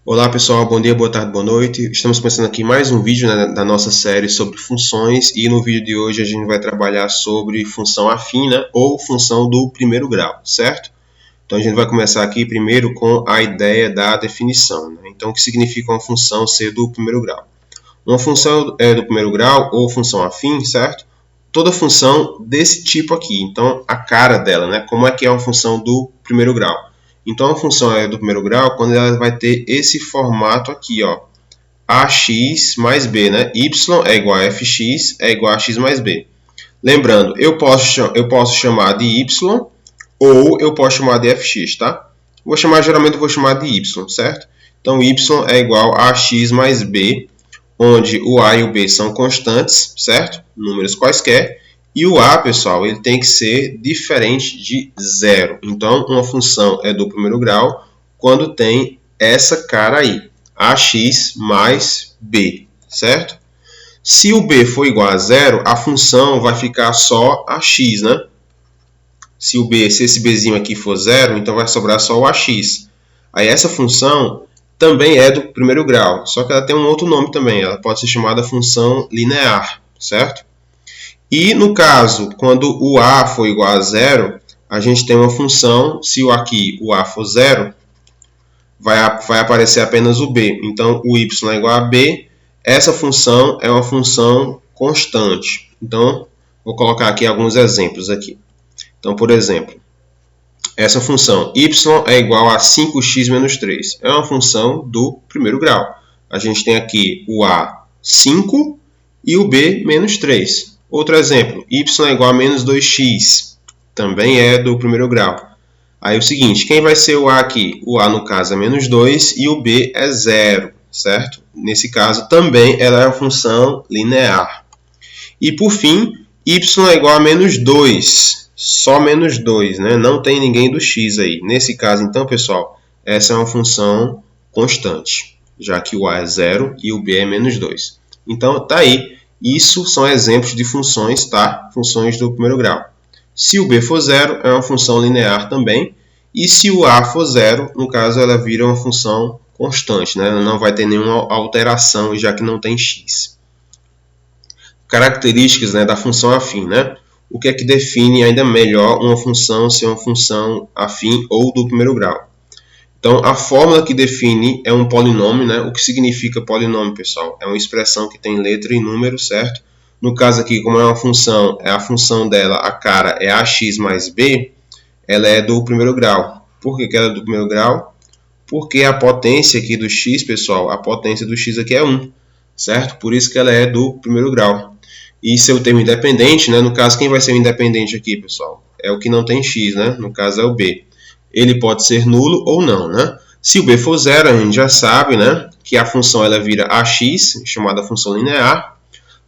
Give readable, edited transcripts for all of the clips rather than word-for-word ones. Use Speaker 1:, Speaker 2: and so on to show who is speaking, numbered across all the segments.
Speaker 1: Olá pessoal, bom dia, boa tarde, boa noite. Estamos começando aqui mais um vídeo da nossa série sobre funções e no vídeo de hoje a gente vai trabalhar sobre função afim, ou função do primeiro grau, certo? Então a gente vai começar aqui primeiro com a ideia da definição. Então o que significa uma função ser do primeiro grau? Uma função do primeiro grau ou função afim, certo? Toda função desse tipo aqui, então a cara dela, como é que é uma função do primeiro grau? Então a função é do primeiro grau quando ela vai ter esse formato aqui, ó, ax mais b, y é igual a fx é igual a x mais b. Lembrando, eu posso chamar de y ou eu posso chamar de fx, tá? Geralmente eu vou chamar de y, certo? Então y é igual a x mais b, onde o a e o b são constantes, certo? Números quaisquer. E o a, pessoal, ele tem que ser diferente de zero. Então, uma função é do primeiro grau quando tem essa cara aí, ax mais b, certo? Se o b for igual a zero, a função vai ficar só ax, né? Se esse bzinho aqui for zero, então vai sobrar só o ax. Aí essa função também é do primeiro grau, só que ela tem um outro nome também. Ela pode ser chamada função linear, certo? E no caso, quando o a for igual a zero, a gente tem uma função, se aqui o a for zero, vai aparecer apenas o b. Então, o y é igual a b. Essa função é uma função constante. Então, vou colocar aqui alguns exemplos aqui. Então, por exemplo, essa função y é igual a 5x menos 3. É uma função do primeiro grau. A gente tem aqui o a 5 e o b menos 3. Outro exemplo, y é igual a menos 2x. Também é do primeiro grau. Aí o seguinte, quem vai ser o a aqui? O a, no caso, é menos 2 e o b é 0, certo? Nesse caso, também ela é uma função linear. E, por fim, y é igual a menos 2. Só menos 2, né? Não tem ninguém do x aí. Nesse caso, então, pessoal, essa é uma função constante, já que o a é 0 e o b é menos 2. Então, tá aí. Isso são exemplos de funções, tá? Funções do primeiro grau. Se o b for 0, é uma função linear também. E se o a for 0, no caso, ela vira uma função constante, né? Ela não vai ter nenhuma alteração, já que não tem x. Características, da função afim, O que é que define ainda melhor uma função ser uma função afim ou do primeiro grau? Então, a fórmula que define é um polinômio, O que significa polinômio, pessoal? É uma expressão que tem letra e número, certo? No caso aqui, como é uma função, a função dela, a cara, é ax mais b, ela é do primeiro grau. Por que ela é do primeiro grau? Porque a potência aqui do x, pessoal, a potência do x aqui é 1, certo? Por isso que ela é do primeiro grau. E seu termo independente, No caso, quem vai ser o independente aqui, pessoal? É o que não tem x, No caso, é o b. Ele pode ser nulo ou não, Se o b for 0, a gente já sabe, que a função ela vira ax, chamada função linear.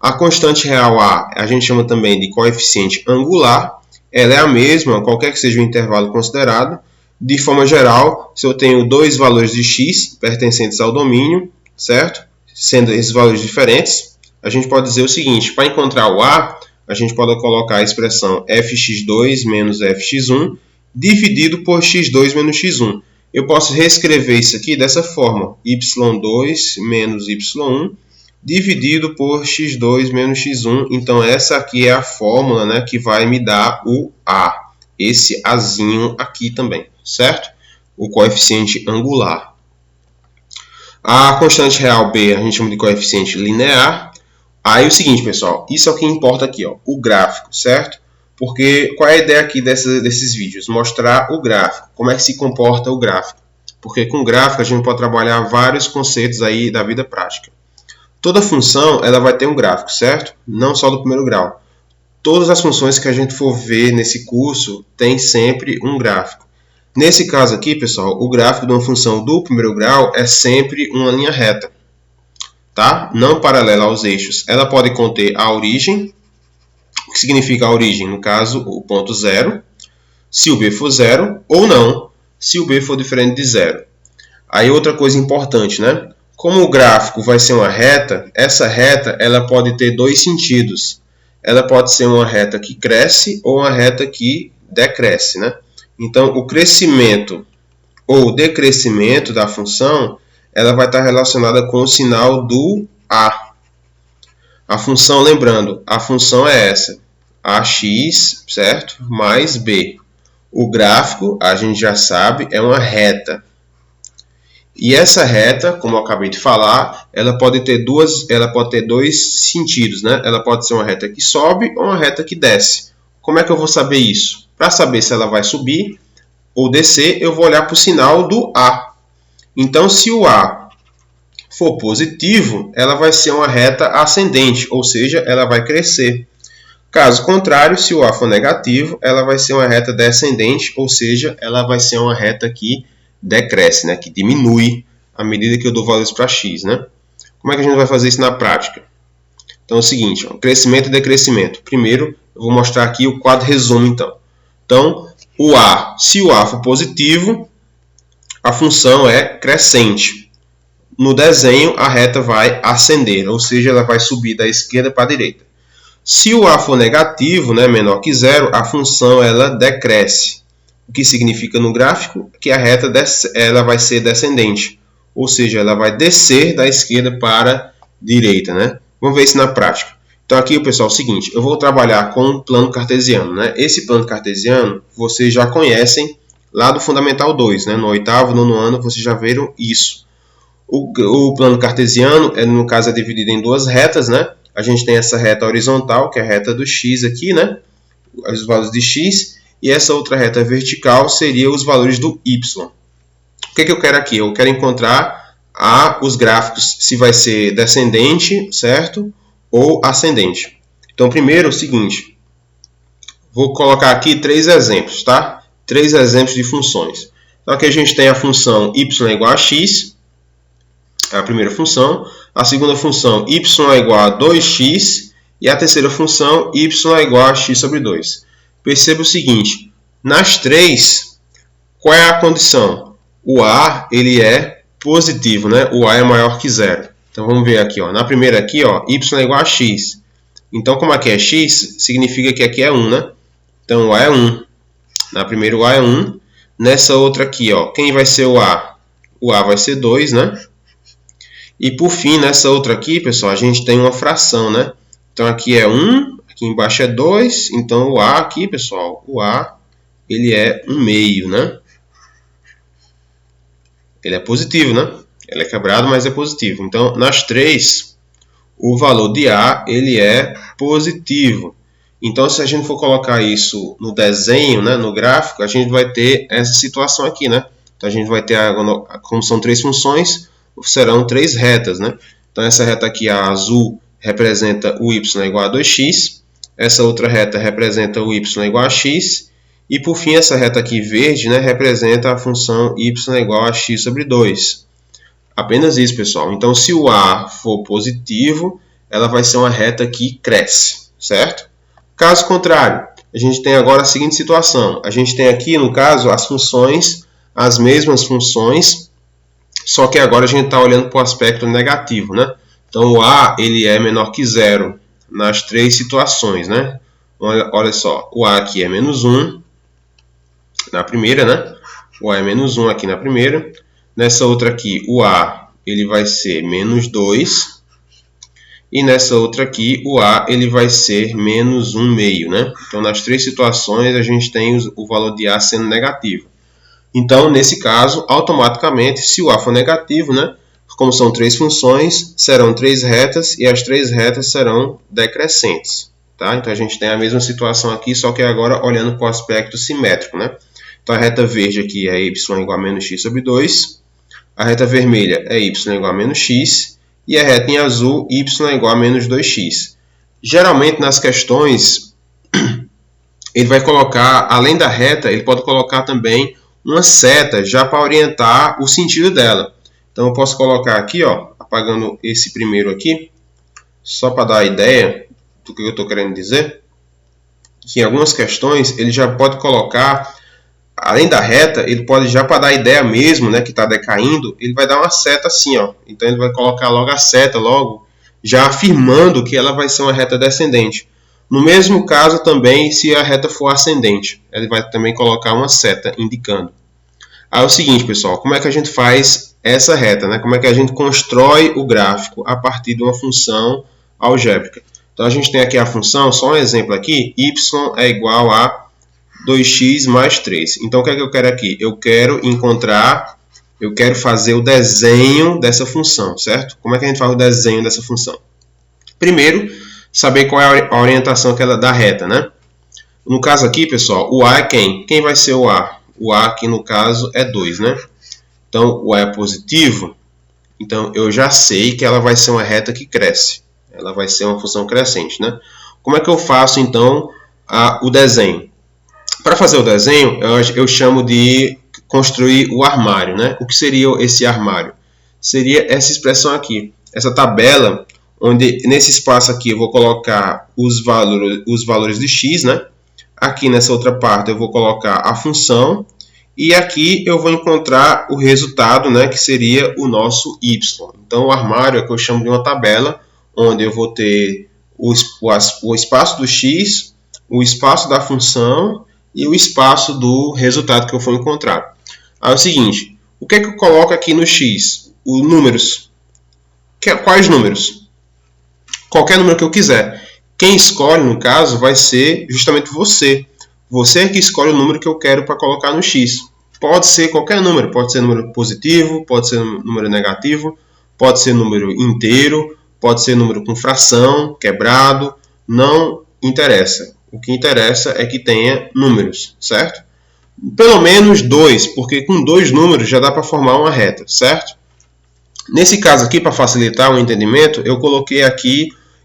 Speaker 1: A constante real a gente chama também de coeficiente angular. Ela é a mesma, qualquer que seja o intervalo considerado. De forma geral, se eu tenho dois valores de x pertencentes ao domínio, certo? Sendo esses valores diferentes, a gente pode dizer o seguinte, para encontrar o a gente pode colocar a expressão fx2 menos fx1, dividido por x2 menos x1. Eu posso reescrever isso aqui dessa forma, y2 menos y1, dividido por x2 menos x1. Então, essa aqui é a fórmula que vai me dar o a, esse azinho aqui também, certo? O coeficiente angular. A constante real b a gente chama de coeficiente linear. Aí, o seguinte, pessoal, isso é o que importa aqui, ó, o gráfico, certo? Porque qual é a ideia aqui desses vídeos? Mostrar o gráfico, como é que se comporta o gráfico. Porque com gráfico a gente pode trabalhar vários conceitos aí da vida prática. Toda função ela vai ter um gráfico, certo? Não só do primeiro grau. Todas as funções que a gente for ver nesse curso tem sempre um gráfico. Nesse caso aqui, pessoal, o gráfico de uma função do primeiro grau é sempre uma linha reta, tá? Não paralela aos eixos. Ela pode conter a origem. O que significa a origem? No caso, o ponto 0, se o b for 0, ou não, se o b for diferente de 0. Aí outra coisa importante, Como o gráfico vai ser uma reta, essa reta ela pode ter dois sentidos. Ela pode ser uma reta que cresce ou uma reta que decresce, Então, o crescimento ou decrescimento da função ela vai estar relacionada com o sinal do A. A função, lembrando, a função é essa, AX, certo? Mais B. O gráfico, a gente já sabe, é uma reta. E essa reta, como eu acabei de falar, ela pode ter dois sentidos, né? Ela pode ser uma reta que sobe ou uma reta que desce. Como é que eu vou saber isso? Para saber se ela vai subir ou descer, eu vou olhar para o sinal do A. Então, se o A for positivo, ela vai ser uma reta ascendente, ou seja, ela vai crescer. Caso contrário, se o A for negativo, ela vai ser uma reta descendente, ou seja, ela vai ser uma reta que decresce, né? Que diminui à medida que eu dou valores para x. Né? Como é que a gente vai fazer isso na prática? Então é o seguinte, ó, crescimento e decrescimento. Primeiro, eu vou mostrar aqui o quadro resumo, então. Então, se o A for positivo, a função é crescente. No desenho, a reta vai ascender, ou seja, ela vai subir da esquerda para a direita. Se o A for negativo, né, menor que zero, a função ela decresce. O que significa no gráfico que a reta ela vai ser descendente, ou seja, ela vai descer da esquerda para a direita. Né? Vamos ver isso na prática. Então aqui, pessoal, é o seguinte, eu vou trabalhar com um plano cartesiano. Né? Esse plano cartesiano vocês já conhecem lá do Fundamental 2. Né? No oitavo, nono ano, vocês já viram isso. O plano cartesiano, no caso, é dividido em duas retas. Né? A gente tem essa reta horizontal, que é a reta do x aqui, né? Os valores de x. E essa outra reta vertical seria os valores do y. O que eu quero aqui? Eu quero encontrar os gráficos, se vai ser descendente, certo? Ou ascendente. Então, primeiro é o seguinte. Vou colocar aqui 3 exemplos, tá? 3 exemplos de funções. Então, aqui a gente tem a função y é igual a x. A primeira função. A segunda função, y é igual a 2x. E a terceira função, y é igual a x sobre 2. Perceba o seguinte, nas 3, qual é a condição? O A ele é positivo, né? O A é maior que zero. Então vamos ver aqui, ó. Na primeira aqui, ó, y é igual a x. Então como aqui é x, significa que aqui é 1, né? Então o A é 1. Na primeira o A é 1. Nessa outra aqui, ó, quem vai ser o A? O A vai ser 2, né? E por fim, nessa outra aqui, pessoal, a gente tem uma fração, né? Então aqui é 1. Aqui embaixo é 2, então o A aqui, pessoal, o A, ele é 1/2, né? Ele é positivo, né? Ele é quebrado, mas é positivo. Então, nas 3, o valor de A, ele é positivo. Então, se a gente for colocar isso no desenho, né, no gráfico, a gente vai ter essa situação aqui, né? Então, a gente vai ter, como são 3 funções, serão 3 retas, né? Então, essa reta aqui, a azul, representa o y igual a 2x. Essa outra reta representa o y igual a x. E por fim, essa reta aqui verde, né, representa a função y igual a x sobre 2. Apenas isso, pessoal. Então, se o A for positivo, ela vai ser uma reta que cresce, certo? Caso contrário, a gente tem agora a seguinte situação. A gente tem aqui, no caso, as funções, as mesmas funções, só que agora a gente está olhando para o aspecto negativo, né? Então, o A ele é menor que zero nas 3 situações, né? Olha só, o A aqui é menos 1 na primeira, né? O A é menos 1 aqui na primeira. Nessa outra aqui, o A ele vai ser menos 2. E nessa outra aqui, o A ele vai ser menos 1/2, né? Então, nas 3 situações, a gente tem o valor de A sendo negativo. Então, nesse caso, automaticamente, se o A for negativo, né? Como são 3 funções, serão 3 retas e as 3 retas serão decrescentes. Tá? Então a gente tem a mesma situação aqui, só que agora olhando para o aspecto simétrico. Né? Então a reta verde aqui é y igual a menos x sobre 2. A reta vermelha é y igual a menos x. E a reta em azul, y igual a menos 2x. Geralmente nas questões, ele vai colocar, além da reta, ele pode colocar também uma seta já para orientar o sentido dela. Então, eu posso colocar aqui, ó, apagando esse primeiro aqui, só para dar a ideia do que eu estou querendo dizer, que em algumas questões ele já pode colocar, além da reta, ele pode já para dar a ideia mesmo, né, que está decaindo, ele vai dar uma seta assim, ó. Então, ele vai colocar logo a seta, logo, já afirmando que ela vai ser uma reta descendente. No mesmo caso também, se a reta for ascendente, ele vai também colocar uma seta indicando. Aí é o seguinte, pessoal, como é que a gente faz essa reta, né? Como é que a gente constrói o gráfico a partir de uma função algébrica? Então a gente tem aqui a função, só um exemplo aqui, y é igual a 2x mais 3. Então o que é que eu quero aqui? Eu quero fazer o desenho dessa função, certo? Como é que a gente faz o desenho dessa função? Primeiro, saber qual é a orientação da reta, né? No caso aqui, pessoal, o A é quem? Quem vai ser o A? O A aqui, no caso, é 2, né? Então, o A é positivo. Então, eu já sei que ela vai ser uma reta que cresce. Ela vai ser uma função crescente, né? Como é que eu faço, então, o desenho? Para fazer o desenho, eu chamo de construir o armário, né? O que seria esse armário? Seria essa expressão aqui. Essa tabela, onde nesse espaço aqui eu vou colocar os valores de x, né? Aqui nessa outra parte eu vou colocar a função e aqui eu vou encontrar o resultado, né, que seria o nosso y. Então o armário é o que eu chamo de uma tabela, onde eu vou ter o espaço do x, o espaço da função e o espaço do resultado que eu for encontrar. Aí é o seguinte, o que é que eu coloco aqui no x? Os números. Quais números? Qualquer número que eu quiser. Quem escolhe, no caso, vai ser justamente você. Você é que escolhe o número que eu quero para colocar no x. Pode ser qualquer número. Pode ser número positivo, pode ser número negativo, pode ser número inteiro, pode ser número com fração, quebrado. Não interessa. O que interessa é que tenha números, certo? Pelo menos 2, porque com 2 números já dá para formar uma reta, certo? Nesse caso aqui, para facilitar o entendimento,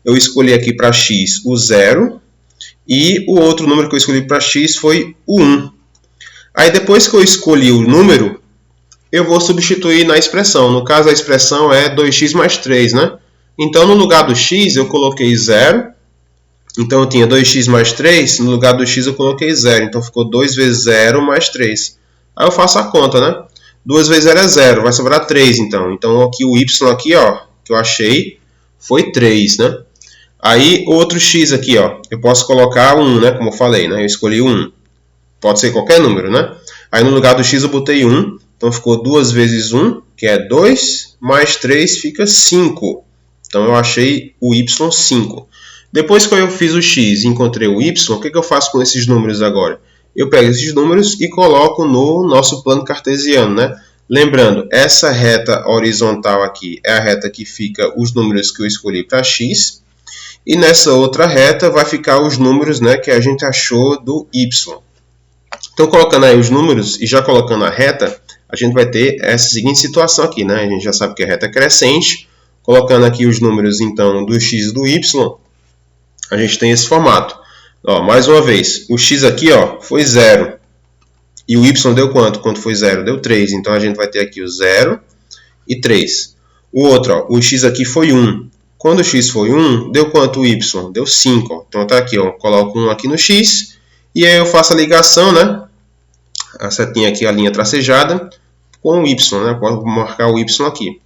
Speaker 1: eu escolhi aqui para x o 0 e o outro número que eu escolhi para x foi o 1. Aí depois que eu escolhi o número, eu vou substituir na expressão. No caso a expressão é 2x mais 3, né? Então no lugar do x eu coloquei 0. Então eu tinha 2x mais 3, no lugar do x eu coloquei 0. Então ficou 2 vezes 0 mais 3. Aí eu faço a conta, né? 2 vezes 0 é 0, vai sobrar 3 então. Então aqui o y aqui, ó, que eu achei foi 3, né? Aí outro x aqui, ó, eu posso colocar 1, né, como eu falei, né? Eu escolhi 1. Pode ser qualquer número, né? Aí no lugar do x eu botei 1, então ficou 2 vezes 1, que é 2, mais 3 fica 5. Então eu achei o y 5. Depois que eu fiz o x e encontrei o y, o que eu faço com esses números agora? Eu pego esses números e coloco no nosso plano cartesiano, né? Lembrando, essa reta horizontal aqui é a reta que fica os números que eu escolhi para x. E nessa outra reta vai ficar os números, né, que a gente achou do y. Então, colocando aí os números e já colocando a reta, a gente vai ter essa seguinte situação aqui, né? A gente já sabe que a reta é crescente. Colocando aqui os números, então, do x e do y, a gente tem esse formato. Ó, mais uma vez, o x aqui, ó, foi 0. E o y deu quanto? Quando foi 0? Deu 3. Então, a gente vai ter aqui o 0 e 3. O outro, ó, o x aqui foi 1. Quando o x foi 1, deu quanto o y? Deu 5. Ó. Então, tá aqui, ó, coloco 1 aqui no x. E aí eu faço a ligação, né? A setinha aqui, a linha tracejada, com o y, né? Posso marcar o y aqui.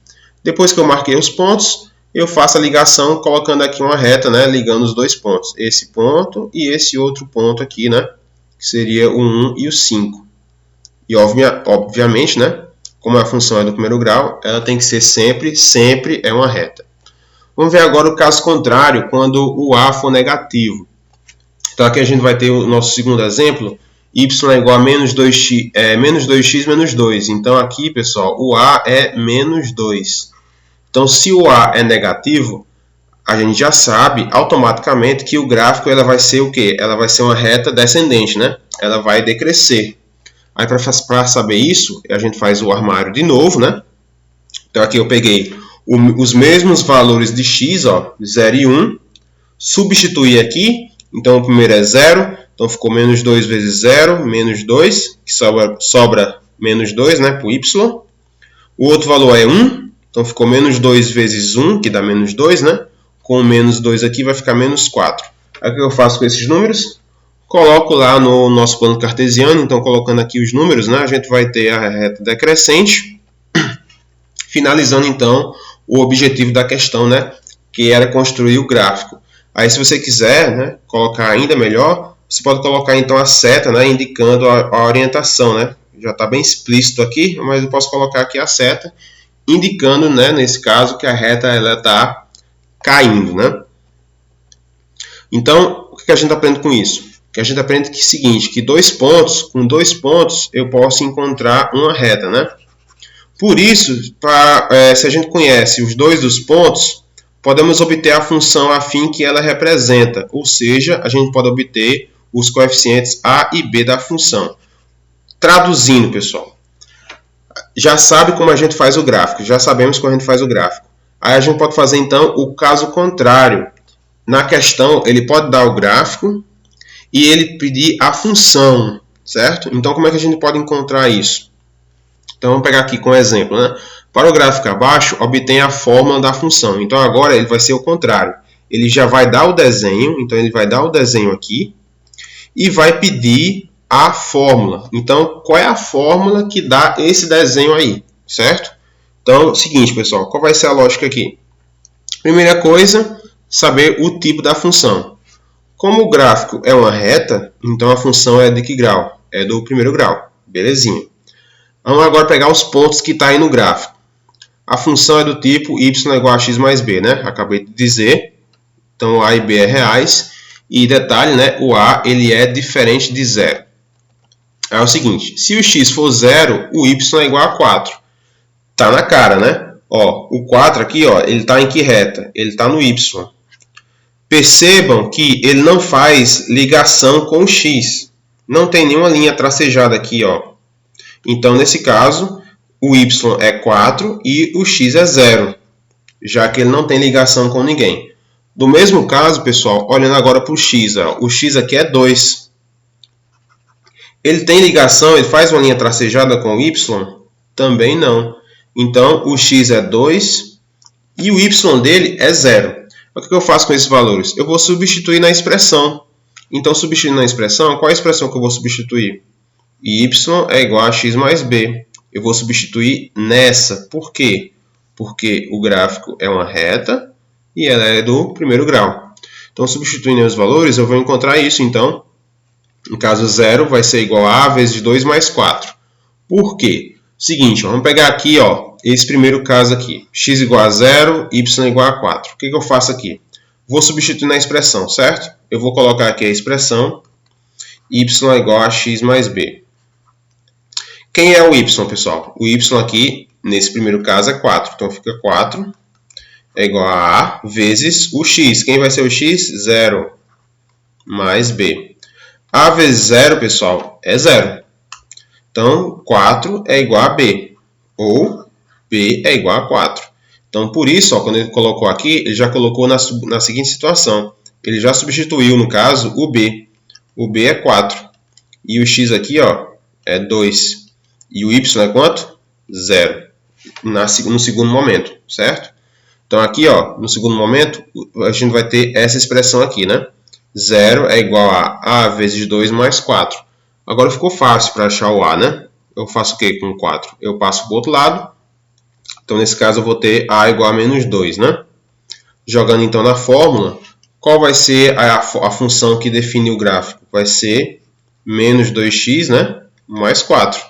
Speaker 1: Depois que eu marquei os pontos, eu faço a ligação colocando aqui uma reta, né? Ligando os dois pontos. Esse ponto e esse outro ponto aqui, né? Que seria o 1 e o 5. E obviamente, né? Como a função é do primeiro grau, ela tem que ser sempre é uma reta. Vamos ver agora o caso contrário, quando o A for negativo. Então aqui a gente vai ter o nosso segundo exemplo. Y é igual a menos 2x menos 2. Então aqui, pessoal, o A é menos 2. Então se o A é negativo, a gente já sabe automaticamente que o gráfico ela vai ser o quê? Ela vai ser uma reta descendente, né? Ela vai decrescer. Aí para saber isso, a gente faz o armário de novo, né? Então aqui eu peguei os mesmos valores de x, ó, 0 e 1. Substituí aqui, então o primeiro é 0, então ficou menos 2 vezes 0, menos 2, que sobra menos 2, né, para o y. O outro valor é 1, então ficou menos 2 vezes 1, que dá menos 2, né? Com menos 2 aqui vai ficar menos 4. Aí o que eu faço com esses números? Coloco lá no nosso plano cartesiano, então colocando aqui os números, né, a gente vai ter a reta decrescente, finalizando então o objetivo da questão, né, que era construir o gráfico. Aí se você quiser, né, colocar ainda melhor, você pode colocar então a seta, né, indicando a orientação, né, Já está bem explícito aqui, mas eu posso colocar aqui a seta, indicando, né, nesse caso, que a reta está caindo, né? Então, o que a gente aprende com isso? Que a gente aprende que é o seguinte, que com 2 pontos eu posso encontrar uma reta, né? Por isso, se a gente conhece os 2 dos pontos, podemos obter a função afim que ela representa, ou seja, a gente pode obter os coeficientes a e b da função. Traduzindo, pessoal, já sabe como a gente faz o gráfico, já sabemos como a gente faz o gráfico. Aí a gente pode fazer então o caso contrário. Na questão, ele pode dar o gráfico e ele pedir a função, certo? Então, como é que a gente pode encontrar isso? Então, vamos pegar aqui como exemplo, né? Para o gráfico abaixo, obtém a fórmula da função. Então, agora ele vai ser o contrário. Ele já vai dar o desenho, então ele vai dar o desenho aqui e vai pedir a fórmula. Então, qual é a fórmula que dá esse desenho aí, certo? Então, seguinte, pessoal, qual vai ser a lógica aqui? Primeira coisa, saber o tipo da função. Como o gráfico é uma reta, então a função é de que grau? É do primeiro grau, belezinha. Vamos agora pegar os pontos que está aí no gráfico. A função é do tipo y é igual a x mais b, né? Acabei de dizer. Então, a e b é reais. E detalhe, né? O a ele é diferente de zero. É o seguinte, se o x for zero, o y é igual a 4. Tá na cara, né? Ó, o 4 aqui, ó, ele está em que reta? Ele está no y. Percebam que ele não faz ligação com o x. Não tem nenhuma linha tracejada aqui, ó. Então, nesse caso, o y é 4 e o x é 0, já que ele não tem ligação com ninguém. Do mesmo caso, pessoal, olhando agora para o x, ó, o x aqui é 2. Ele tem ligação, ele faz uma linha tracejada com o y? Também não. Então, o x é 2 e o y dele é 0. O que eu faço com esses valores? Eu vou substituir na expressão. Então, substituindo na expressão, qual é a expressão que eu vou substituir? Y é igual a x mais b. Eu vou substituir nessa. Por quê? Porque o gráfico é uma reta e ela é do primeiro grau. Então, substituindo os valores, eu vou encontrar isso. Então, no caso 0 vai ser igual a vezes 2 mais 4. Por quê? Seguinte, vamos pegar aqui, ó, esse primeiro caso aqui. X igual a 0, y igual a 4. O que eu faço aqui? Vou substituir na expressão, certo? Eu vou colocar aqui a expressão y é igual a x mais b. Quem é o y, pessoal? O y aqui, nesse primeiro caso, é 4. Então, fica 4 é igual a A vezes o x. Quem vai ser o x? 0 mais b. A vezes 0, pessoal, é 0. Então, 4 é igual a b. Ou b é igual a 4. Então, por isso, ó, quando ele colocou aqui, ele já colocou na seguinte situação. Ele já substituiu, no caso, o b. O b é 4. E o x aqui, ó, é 2. E o y é quanto? 0. No segundo momento, certo? Então, aqui, ó, no segundo momento, a gente vai ter essa expressão aqui, né? 0 é igual a vezes 2 mais 4. Agora ficou fácil para achar o a, né? Eu faço o que com 4? Eu passo para o outro lado. Então, nesse caso, eu vou ter a igual a menos 2, né? Jogando, então, na fórmula, qual vai ser a função que define o gráfico? Vai ser menos 2x, né? Mais 4.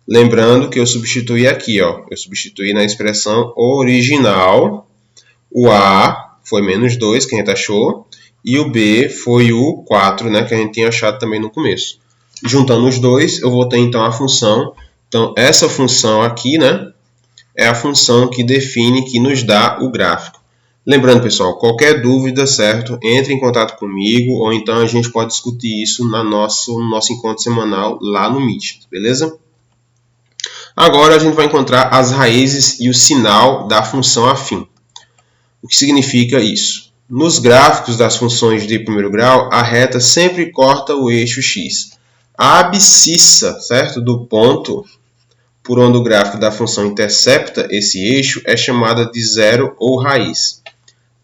Speaker 1: Lembrando que eu substituí aqui, ó. Eu substituí na expressão original. O a foi menos 2, que a gente achou. E o b foi o 4, né? Que a gente tinha achado também no começo. Juntando os dois, eu vou ter, então, a função. Então, essa função aqui, né? É a função que define, que nos dá o gráfico. Lembrando, pessoal, qualquer dúvida, certo? Entre em contato comigo, ou então a gente pode discutir isso no nosso encontro semanal lá no Meet, beleza? Agora a gente vai encontrar as raízes e o sinal da função afim. O que significa isso? Nos gráficos das funções de primeiro grau, a reta sempre corta o eixo x. A abscissa, certo? Do ponto por onde o gráfico da função intercepta esse eixo é chamada de zero ou raiz.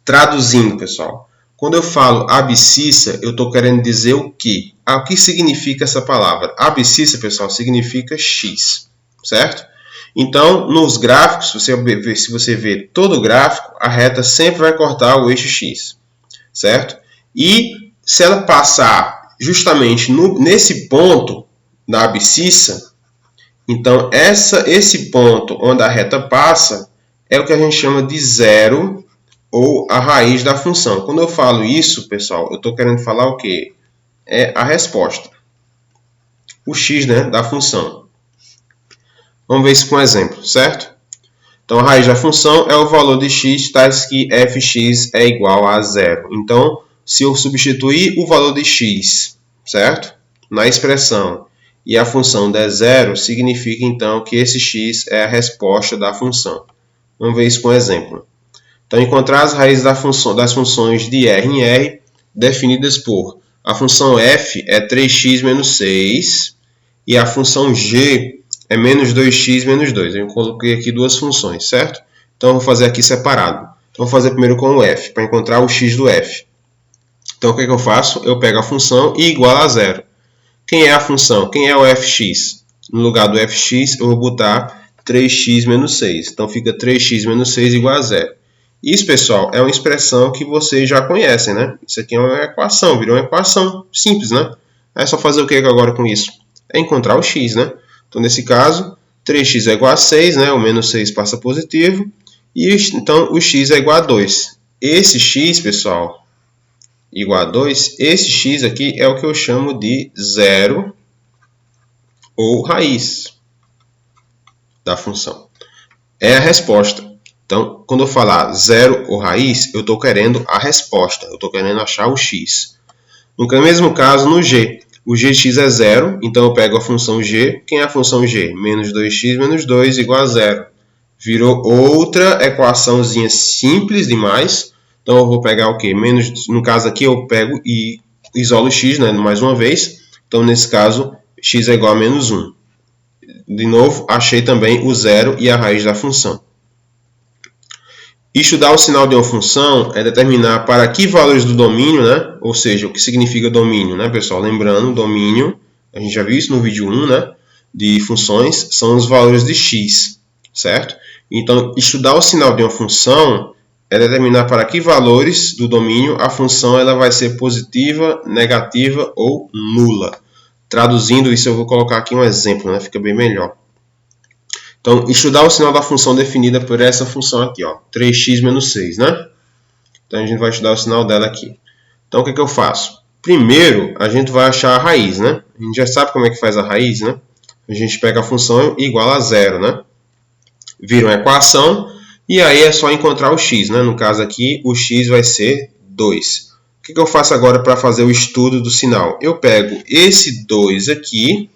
Speaker 1: Traduzindo, pessoal, quando eu falo abscissa, eu estou querendo dizer o quê? O que significa essa palavra? Abscissa, pessoal, significa x, certo? Então, nos gráficos, se você ver todo o gráfico, a reta sempre vai cortar o eixo x, certo? E se ela passar justamente nesse ponto da abscissa, Então, esse ponto onde a reta passa é o que a gente chama de zero ou a raiz da função. Quando eu falo isso, pessoal, eu estou querendo falar o quê? É a resposta. O x, né, da função. Vamos ver isso com um exemplo, certo? Então, a raiz da função é o valor de x, tais que fx é igual a zero. Então, se eu substituir o valor de x, certo? Na expressão, e a função der zero, significa então que esse x é a resposta da função. Vamos ver isso com um exemplo. Então, encontrar as raízes das funções de R em R, definidas por a função f é 3x menos 6 e a função g é menos 2x menos 2. Eu coloquei aqui duas funções, certo? Então, eu vou fazer aqui separado. Então, vou fazer primeiro com o f, para encontrar o x do f. Então, o que eu faço? Eu pego a função e igualo a zero. Quem é a função? Quem é o fx? No lugar do fx, eu vou botar 3x menos 6. Então, fica 3x menos 6 igual a zero. Isso, pessoal, é uma expressão que vocês já conhecem, né? Isso aqui é uma equação, virou uma equação simples, né? É só fazer o que agora com isso? É encontrar o x, né? Então, nesse caso, 3x é igual a 6, né? O menos 6 passa positivo. E, então, o x é igual a 2. Esse x, pessoal, igual a 2, esse x aqui é o que eu chamo de zero ou raiz da função. É a resposta. Então, quando eu falar zero ou raiz, eu estou querendo a resposta. Eu estou querendo achar o x. No mesmo caso, no g. O gx é zero, então eu pego a função g. Quem é a função g? Menos 2x menos 2 igual a zero. Virou outra equaçãozinha simples demais. Então, eu vou pegar o quê? No caso aqui, eu pego e isolo x, né? Mais uma vez. Então, nesse caso, x é igual a menos 1. De novo, achei também o zero e a raiz da função. Estudar o sinal de uma função é determinar para que valores do domínio, né? Ou seja, o que significa domínio, né, pessoal? Lembrando, domínio, a gente já viu isso no vídeo 1, né? De funções, são os valores de x, certo? Então, estudar o sinal de uma função é determinar para que valores do domínio a função ela vai ser positiva, negativa ou nula. Traduzindo isso, eu vou colocar aqui um exemplo, né? Fica bem melhor. Então, estudar o sinal da função definida por essa função aqui, ó, 3x menos 6, né? Então, a gente vai estudar o sinal dela aqui. Então, o que eu faço? Primeiro, a gente vai achar a raiz, né? A gente já sabe como é que faz a raiz, né? A gente pega a função igual a zero, né? Vira uma equação e aí é só encontrar o x, né? No caso aqui, o x vai ser 2. O que eu faço agora para fazer o estudo do sinal? Eu pego esse 2 aqui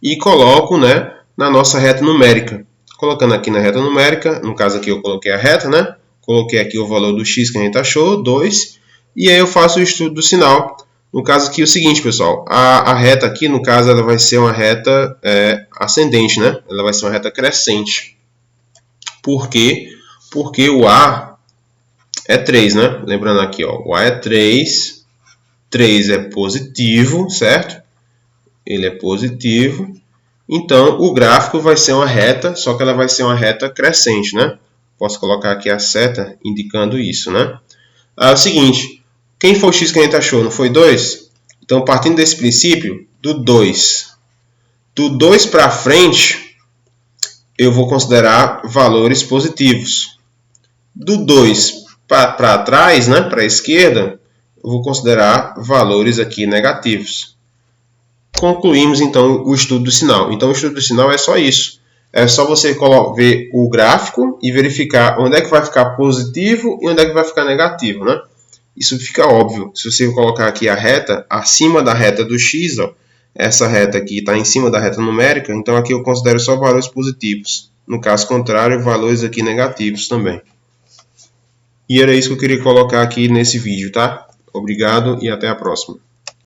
Speaker 1: e coloco, né, na nossa reta numérica. Colocando aqui na reta numérica, no caso aqui eu coloquei a reta, né? Coloquei aqui o valor do x que a gente achou, 2. E aí eu faço o estudo do sinal. No caso aqui é o seguinte, pessoal. A reta aqui, no caso, ela vai ser uma reta ascendente, né? Ela vai ser uma reta crescente. Por quê? Porque o A é 3, né? Lembrando aqui, ó, o A é 3. 3 é positivo, certo? Ele é positivo. Então, o gráfico vai ser uma reta, só que ela vai ser uma reta crescente, né? Posso colocar aqui a seta indicando isso, né? É o seguinte, quem foi o x que a gente achou? Não foi 2? Então, partindo desse princípio, do 2. Do 2 para frente, eu vou considerar valores positivos. Do 2 para trás, né? Para a esquerda, eu vou considerar valores aqui negativos. Concluímos, então, o estudo do sinal. Então, o estudo do sinal é só isso. É só você ver o gráfico e verificar onde é que vai ficar positivo e onde é que vai ficar negativo, né? Isso fica óbvio. Se você colocar aqui a reta, acima da reta do x, ó, essa reta aqui está em cima da reta numérica, então aqui eu considero só valores positivos. No caso contrário, valores aqui negativos também. E era isso que eu queria colocar aqui nesse vídeo, tá? Obrigado e até a próxima.